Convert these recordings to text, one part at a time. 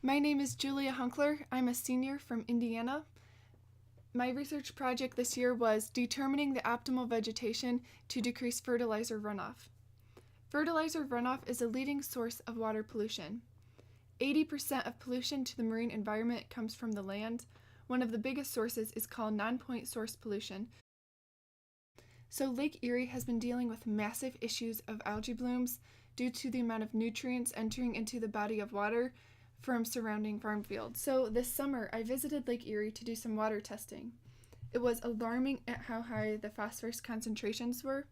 My name is Julia Hunkler. I'm a senior from Indiana. My research project this year was determining the optimal vegetation to decrease fertilizer runoff. Fertilizer runoff is a leading source of water pollution. 80% of pollution to the marine environment comes from the land. One of the biggest sources is called non-point source pollution. So Lake Erie has been dealing with massive issues of algae blooms due to the amount of nutrients entering into the body of water from surrounding farm fields. So this summer I visited Lake Erie to do some water testing. It was alarming at how high the phosphorus concentrations were.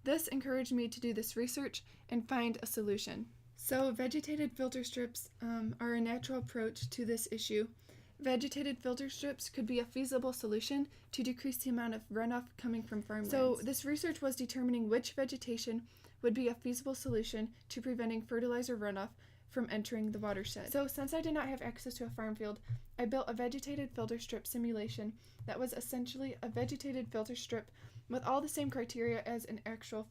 This encouraged me to do this research and find a solution. So vegetated filter strips are a natural approach to this issue. Vegetated filter strips could be a feasible solution to decrease the amount of runoff coming from farmlands. So this research was determining which vegetation would be a feasible solution to preventing fertilizer runoff from entering the watershed. So since I did not have access to a farm field, I built a vegetated filter strip simulation that was essentially a vegetated filter strip with all the same criteria as an actual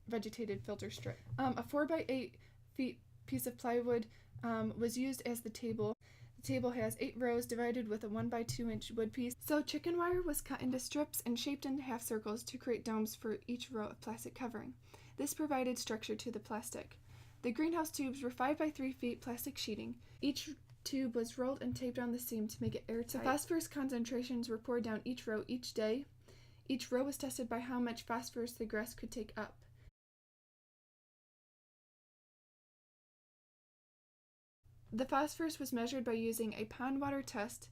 vegetated filter strip. A 4 by 8 feet piece of plywood was used as the table. The table has 8 rows divided with a 1 by 2 inch wood piece. So chicken wire was cut into strips and shaped into half circles to create domes for each row of plastic covering. This provided structure to the plastic. The greenhouse tubes were 5 by 3 feet plastic sheeting. Each tube was rolled and taped on the seam to make it airtight. The phosphorus concentrations were poured down each row each day. Each row was tested by how much phosphorus the grass could take up. The phosphorus was measured by using a pond water test.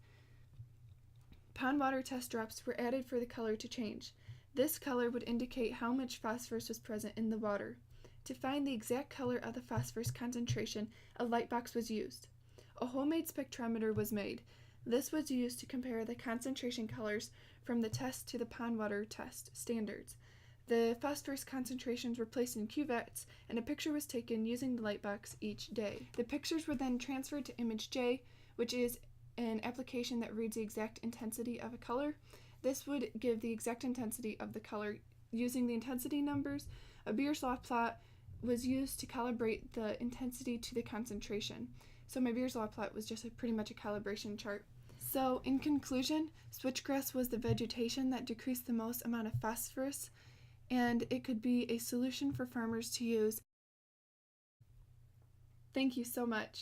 Pond water test drops were added for the color to change. This color would indicate how much phosphorus was present in the water. To find the exact color of the phosphorus concentration, a light box was used. A homemade spectrometer was made. This was used to compare the concentration colors from the test to the pond water test standards. The phosphorus concentrations were placed in cuvettes, and a picture was taken using the light box each day. The pictures were then transferred to Image J, which is an application that reads the exact intensity of a color. This would give the exact intensity of the color. Using the intensity numbers, a Beer's Law plot was used to calibrate the intensity to the concentration. So my Beer's Law plot was just pretty much a calibration chart. So in conclusion, switchgrass was the vegetation that decreased the most amount of phosphorus, and it could be a solution for farmers to use. Thank you so much.